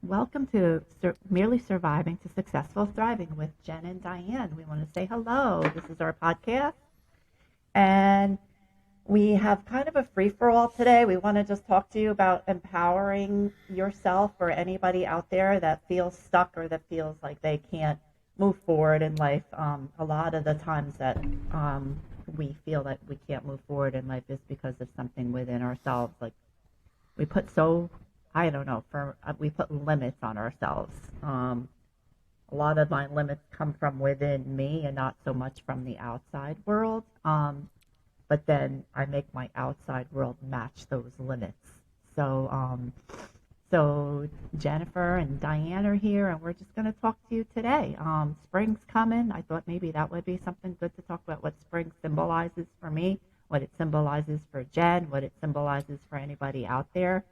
Welcome to Merely Surviving to Successful Thriving with Jen and Diane. We want to say hello. This is our podcast, and we have kind of a free for all today. We want to just talk to you about empowering yourself or anybody out there that feels stuck or that feels like they can't move forward in life. A lot of the times that we feel that we can't move forward in life is because of something within ourselves. Like we put so I don't know, we put limits on ourselves. A lot of my limits come from within me and not so much from the outside world. But then I make my outside world match those limits. So Jennifer and Diane are here, and we're just going to talk to you today. Spring's coming. I thought maybe that would be something good to talk about, what spring symbolizes for me, what it symbolizes for Jen, what it symbolizes for anybody out there.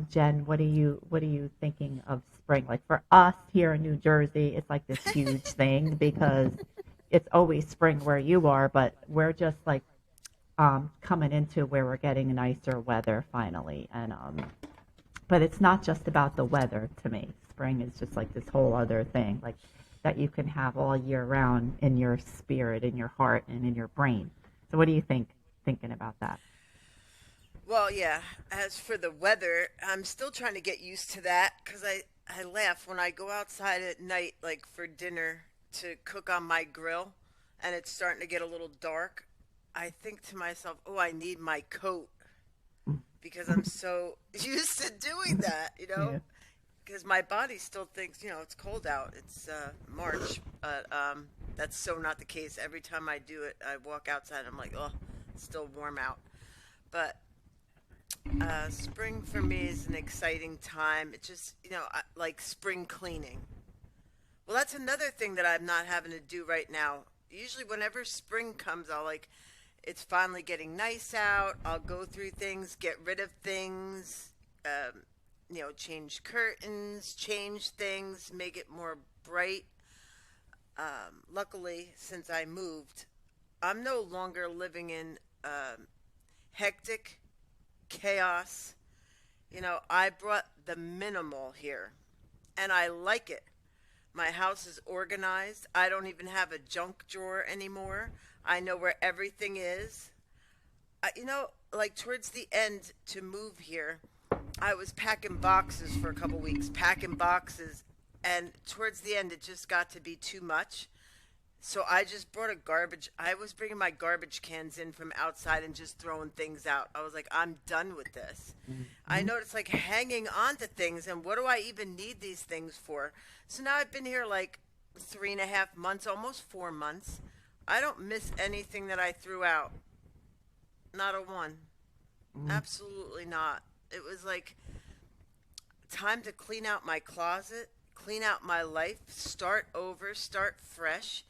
Jen, what are you thinking of spring? Like for us here in New Jersey, it's like this huge thing because it's always spring where you are, but we're just like coming into where we're getting nicer weather finally. And but it's not just about the weather to me. Spring is just like this whole other thing, like that you can have all year round in your spirit, in your heart, and in your brain. So what do you thinking about that? Well, yeah, as for the weather, I'm still trying to get used to that because I laugh when I go outside at night, like for dinner to cook on my grill, and it's starting to get a little dark. I think to myself, oh, I need my coat because I'm so used to doing that, Yeah. because my body still thinks, it's cold out. It's March, but that's so not the case. Every time I do it, I walk outside, I'm like, oh, it's still warm out. But spring for me is an exciting time. It just, like spring cleaning. Well, that's another thing that I'm not having to do right now. Usually, whenever spring comes, it's finally getting nice out. I'll go through things, get rid of things, change curtains, change things, make it more bright. Luckily, since I moved, I'm no longer living in hectic chaos. I brought the minimal here, and I like it. My house is organized. I don't even have a junk drawer anymore. I know where everything is. Like towards the end to move here, I was packing boxes for a couple weeks, packing boxes, and towards the end, it just got to be too much. So I just brought a garbage. I was bringing my garbage cans in from outside and just throwing things out. I was like, I'm done with this. I Mhm. noticed like hanging on to things, and what do I even need these things for? So now I've been here like 3.5 months, almost 4 months. I don't miss anything that I threw out. Not a one. Mhm. Absolutely not. It was like time to clean out my closet, clean out my life, start over, start fresh.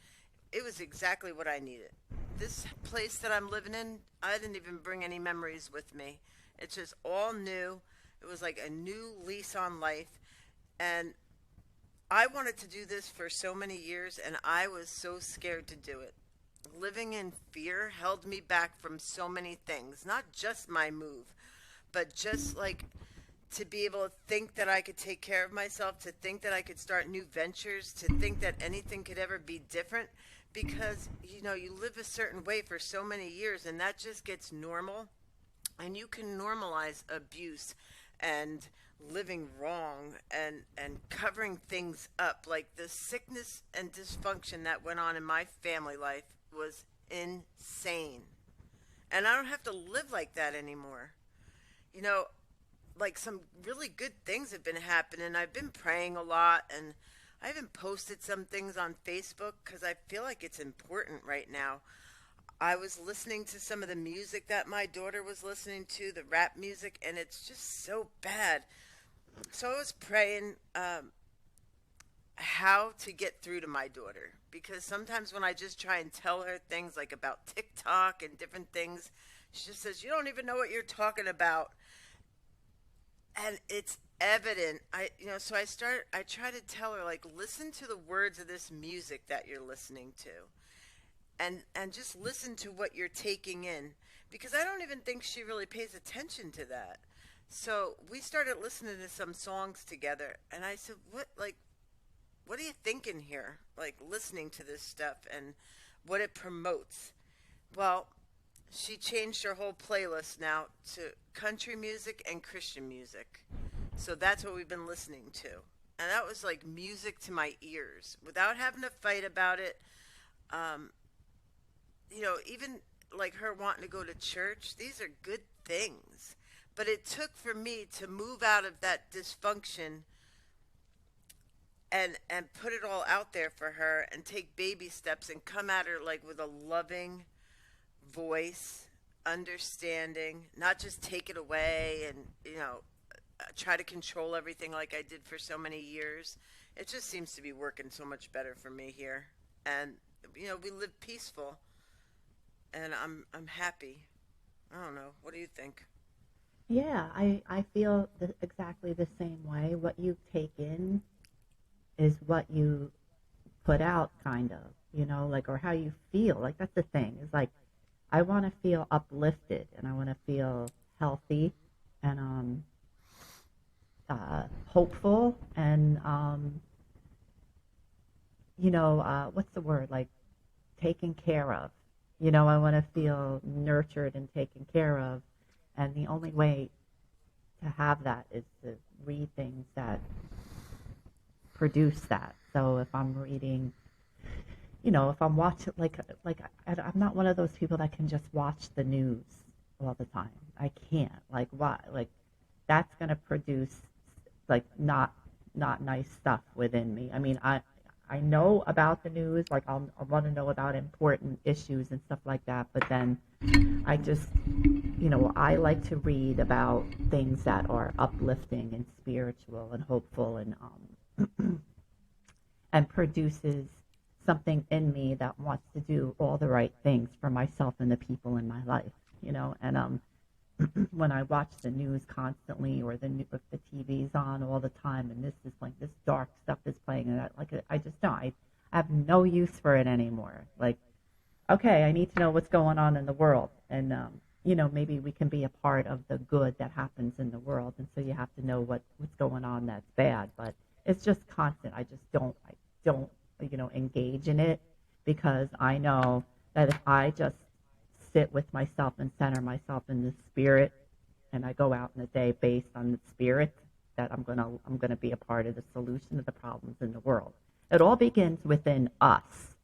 It was exactly what I needed. This place that I'm living in, I didn't even bring any memories with me. It's just all new. It was like a new lease on life. And I wanted to do this for so many years, and I was so scared to do it. Living in fear held me back from so many things, not just my move, but just like to be able to think that I could take care of myself, to think that I could start new ventures, to think that anything could ever be different because you live a certain way for so many years and that just gets normal and you can normalize abuse and living wrong and covering things up like the sickness and dysfunction that went on in my family life was insane. And I don't have to live like that anymore. You know, like some really good things have been happening. I've been praying a lot and I even posted some things on Facebook because I feel like it's important right now. I was listening to some of the music that my daughter was listening to, the rap music, and it's just so bad. So I was praying how to get through to my daughter because sometimes when I just try and tell her things like about TikTok and different things, she just says, "You don't even know what you're talking about." And it's evident. So I try to tell her like listen to the words of this music that you're listening to and just listen to what you're taking in because I don't even think she really pays attention to that. So we started listening to some songs together, and I said, what are you thinking here? Like listening to this stuff and what it promotes. Well, she changed her whole playlist now to country music and Christian music. So that's what we've been listening to. And that was like music to my ears without having to fight about it. Um, even like her wanting to go to church, these are good things. But it took for me to move out of that dysfunction and put it all out there for her and take baby steps and come at her like with a loving voice, understanding, not just take it away and, try to control everything like I did for so many years. It just seems to be working so much better for me here. And we live peaceful and I'm happy. I don't know. What do you think? Yeah, I feel exactly the same way. What you take in is what you put out, kind of, like, or how you feel. Like, that's the thing. Is like, I want to feel uplifted and I want to feel healthy and hopeful and what's the word? Like, taken care of. I want to feel nurtured and taken care of. And the only way to have that is to read things that produce that. So if I'm reading, if I'm watching, I'm not one of those people that can just watch the news all the time. I can't. Like, why? Like, that's going to produce, like, not nice stuff within me. I mean, I know about the news, like I want to know about important issues and stuff like that, but then I just, I like to read about things that are uplifting and spiritual and hopeful and produces something in me that wants to do all the right things for myself and the people in my life, and when I watch the news constantly or if the TV's on all the time and this is like this dark stuff is playing and I just don't. I have no use for it anymore. Like, okay, I need to know what's going on in the world and maybe we can be a part of the good that happens in the world, and so you have to know what's going on that's bad, but it's just constant. I don't engage in it because I know that if I just sit with myself and center myself in the spirit and I go out in the day based on the spirit, that I'm gonna be a part of the solution of the problems in the world. It all begins within us.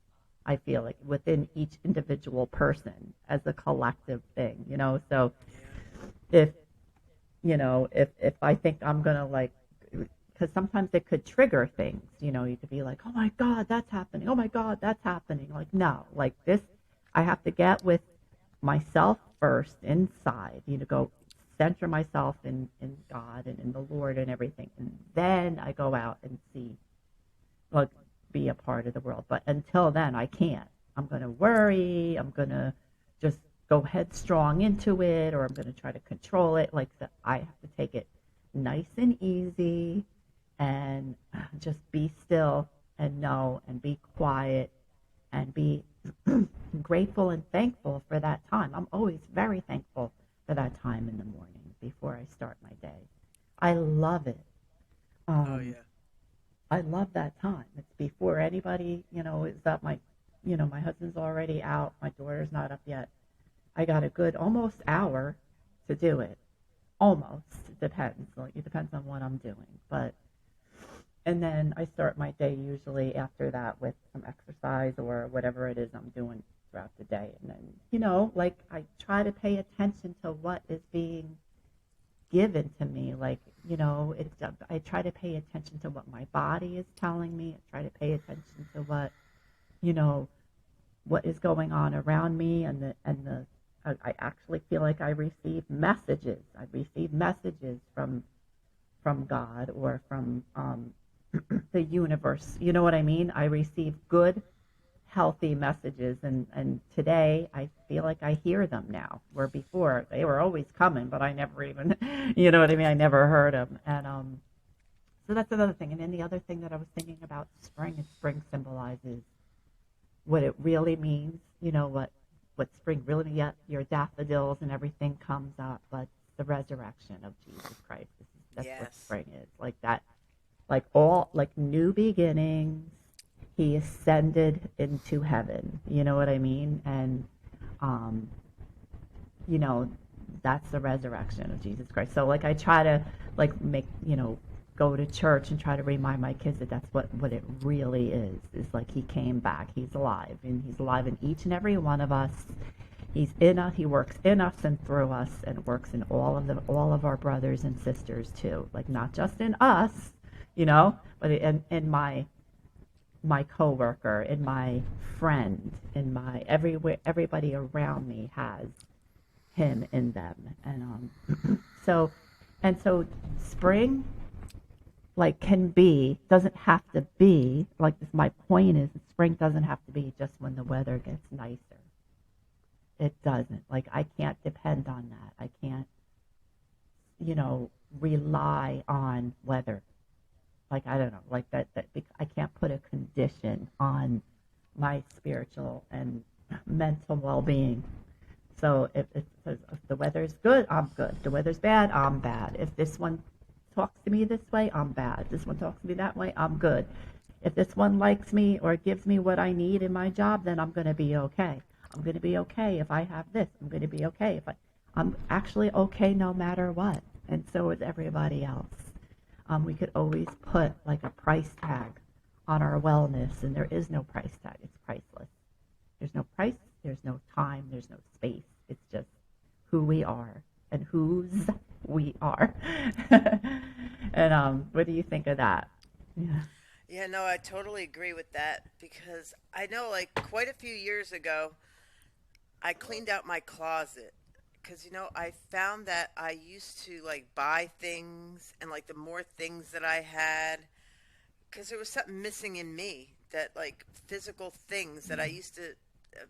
I feel like within each individual person as a collective thing, so if if I think I'm gonna, like, because sometimes it could trigger things, you could be like, oh my God, that's happening, oh my God, that's happening, like, no, like this, I have to get with myself first inside, go center myself in God and in the Lord and everything, and then I go out and see, like, be a part of the world. But until then, I can't. I'm going to worry. I'm going to just go headstrong into it, or I'm going to try to control it. Like, I have to take it nice and easy and just be still and know and be quiet and be grateful and thankful for that time. I'm always very thankful for that time in the morning before I start my day. I love it. Oh yeah. I love that time. It's before anybody, is up. My husband's already out. My daughter's not up yet. I got a good almost hour to do it. Almost. It depends. Like, it depends on what I'm doing. And then I start my day usually after that with some exercise or whatever it is I'm doing throughout the day. And then, like, I try to pay attention to what is being given to me. Like, I try to pay attention to what my body is telling me. I try to pay attention to what is going on around me, I actually feel like I receive messages. I receive messages from God or from the universe. You know what I mean? I receive good, healthy messages, and today I feel like I hear them now, where before they were always coming, but I never even, you know what I mean? I never heard them. And so that's another thing. And then the other thing that I was thinking about spring is spring symbolizes what it really means, what spring really means. Your daffodils and everything comes up, but the resurrection of Jesus Christ. That's what Yes. spring is. Like that, like all, like new beginnings. He ascended into heaven. You know what I mean? And, um, you know, that's the resurrection of Jesus Christ. So like I try to like make, go to church and try to remind my kids that that's what it really is like he came back. He's alive, and he's alive in each and every one of us. He's in us. He works in us and through us, and works in all of our brothers and sisters too. Like not just in us, but in my coworker, in my friend, in my everywhere. Everybody around me has him in them, and so so spring like can be doesn't have to be like this. My point is that spring doesn't have to be just when the weather gets nicer. It doesn't. Like I can't depend on that. I can't, rely on weather. Like I don't know, like that I can't put a condition on my spiritual and mental well-being. So if the weather's good, I'm good. The weather's bad, I'm bad. If this one talks to me this way, I'm bad. If this one talks to me that way, I'm good. If this one likes me or gives me what I need in my job, then I'm going to be okay. I'm going to be okay if I have this. I'm going to be okay if I'm actually okay no matter what. And so is everybody else. We could always put like a price tag on our wellness, and there is no price tag. It's priceless. There's no price, there's no time, there's no space. It's just who we are and whose we are. And what do you think of that? Yeah. Yeah, no, I totally agree with that because I know like quite a few years ago, I cleaned out my closet because I found that I used to like buy things, and like the more things that I had, because there was something missing in me, that like physical things that I used to uh,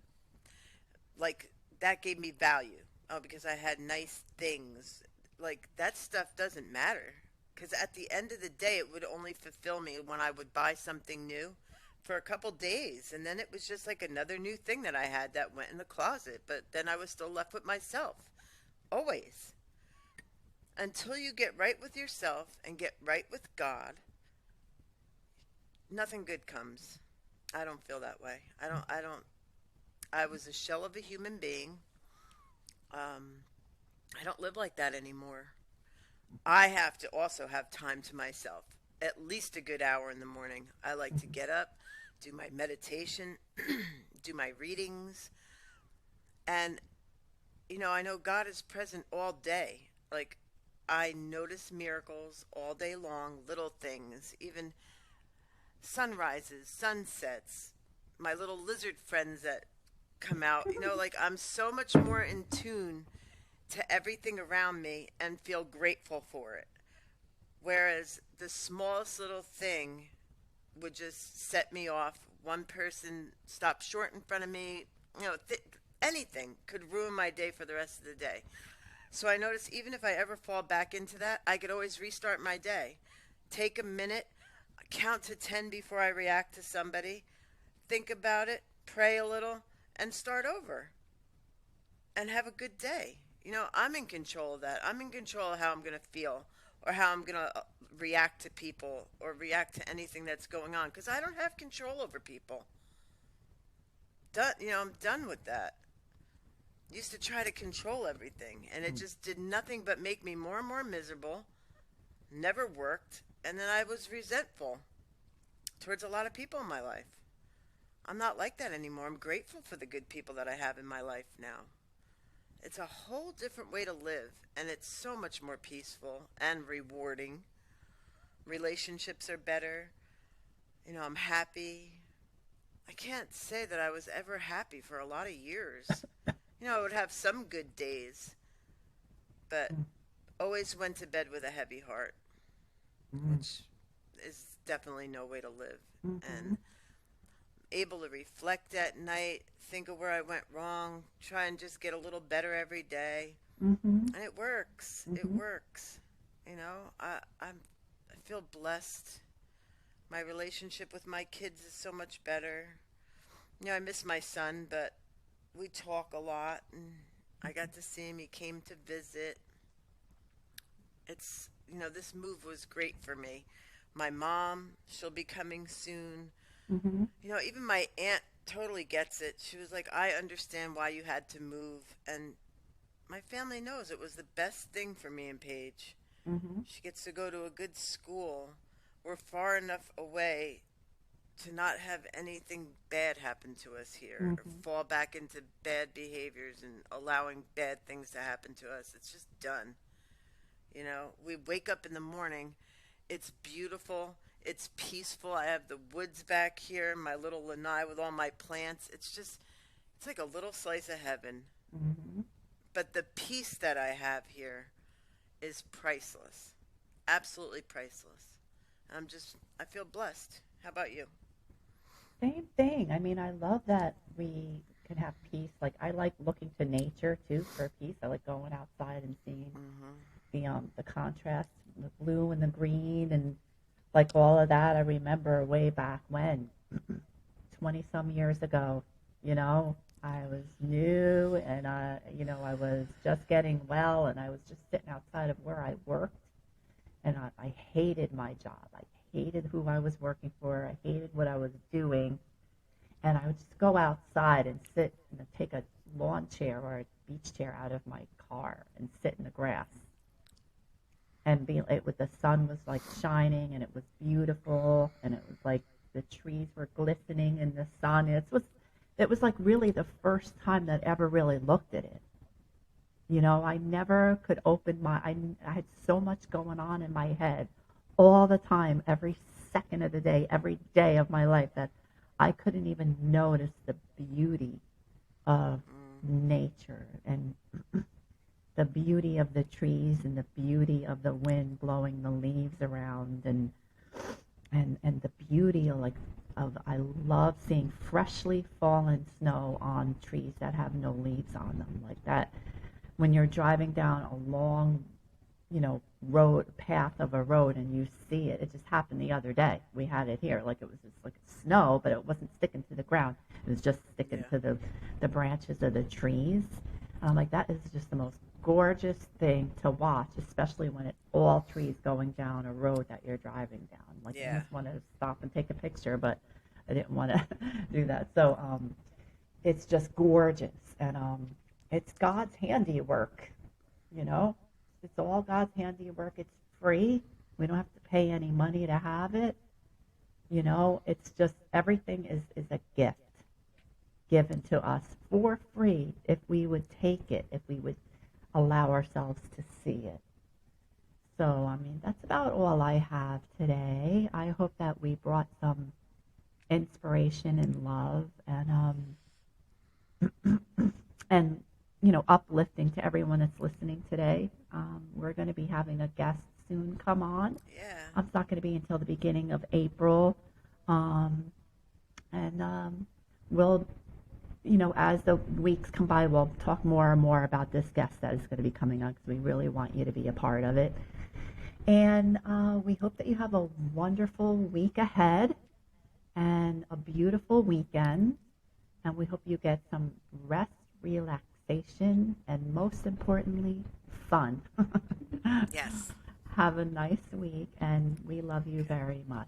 like, that gave me value. Oh, because I had nice things. Like that stuff doesn't matter. Because at the end of the day, it would only fulfill me when I would buy something new for a couple days. And then it was just like another new thing that I had that went in the closet. But then I was still left with myself. Always. Until you get right with yourself and get right with God, nothing good comes. I don't feel that way. I was a shell of a human being. Um, I don't live like that anymore. I have to also have time to myself, at least a good hour in the morning. I like to get up, do my meditation, do my readings, and I know God is present all day. Like I notice miracles all day long, little things, even sunrises, sunsets, my little lizard friends that come out. Like I'm so much more in tune to everything around me and feel grateful for it. Whereas the smallest little thing would just set me off. One person stopped short in front of me, anything could ruin my day for the rest of the day. So I notice even if I ever fall back into that, I could always restart my day. Take a minute, count to 10 before I react to somebody, think about it, pray a little, and start over and have a good day. I'm in control of that. I'm in control of how I'm going to feel or how I'm going to react to people or react to anything that's going on because I don't have control over people. I'm done with that. Used to try to control everything, and it just did nothing but make me more and more miserable. Never worked, and then I was resentful towards a lot of people in my life. I'm not like that anymore. I'm grateful for the good people that I have in my life now. It's a whole different way to live, and it's so much more peaceful and rewarding. Relationships are better. I'm happy. I can't say that I was ever happy for a lot of years. I would have some good days, but always went to bed with a heavy heart, Mm-hmm. which is definitely no way to live. Mm-hmm. And able to reflect at night, think of where I went wrong, try and just get a little better every day. Mm-hmm. And it works. It Mm-hmm. works. I feel blessed. My relationship with my kids is so much better. I miss my son, but we talk a lot, and I got to see him. He came to visit. it's, this move was great for me. My mom, she'll be coming soon. Mm-hmm. Even my aunt totally gets it. She was like, I understand why you had to move. And my family knows it was the best thing for me and Paige. Mm-hmm. She gets to go to a good school. We're far enough away to not have anything bad happen to us here or Mm-hmm. fall back into bad behaviors and allowing bad things to happen to us. It's just done. We wake up in the morning. It's beautiful. It's peaceful. I have the woods back here, my little lanai with all my plants. It's like a little slice of heaven. Mm-hmm. But the peace that I have here is priceless. Absolutely priceless. I feel blessed. How about you? Same thing. I mean, I love that we can have peace. Like, I like looking to nature too for peace. I like going outside and seeing Mm-hmm. the contrast, the blue and the green, and like all of that. I remember way back when, 20 some years ago, you know, I was new and I was just getting well, and I was just sitting outside of where I worked, and I hated my job. I hated who I was working for. I hated what I was doing. And I would just go outside and sit and take a lawn chair or a beach chair out of my car and sit in the grass and be it with the sun was like shining and it was beautiful and it was like the trees were glistening in the sun. It was like really the first time that I ever really looked at it. I never could open I had so much going on in my head all the time, every second of the day, every day of my life, that I couldn't even notice the beauty of Mm. nature and the beauty of the trees and the beauty of the wind blowing the leaves around and the beauty of I love seeing freshly fallen snow on trees that have no leaves on them like that. When you're driving down a long, road path of a road and you see it. It just happened the other day. We had it here. Like it was just like snow, but it wasn't sticking to the ground. It was just sticking Yeah. to the branches of the trees. Like that is just the most gorgeous thing to watch, especially when it's all trees going down a road that you're driving down. Like I Yeah. just want to stop and take a picture, but I didn't want to do that. So it's just gorgeous, and it's God's handiwork. You know, it's all God's handiwork. It's free. We don't have to pay any money to have it. It's just everything is a gift given to us for free if we would take it, if we would allow ourselves to see it. So, I mean, that's about all I have today. I hope that we brought some inspiration and love and uplifting to everyone that's listening today. We're going to be having a guest soon come on. Yeah. It's not going to be until the beginning of April. And we'll, as the weeks come by, we'll talk more and more about this guest that is going to be coming on because we really want you to be a part of it. And we hope that you have a wonderful week ahead and a beautiful weekend. And we hope you get some rest, relaxation, and most importantly, fun. Yes. Have a nice week, and we love you very much.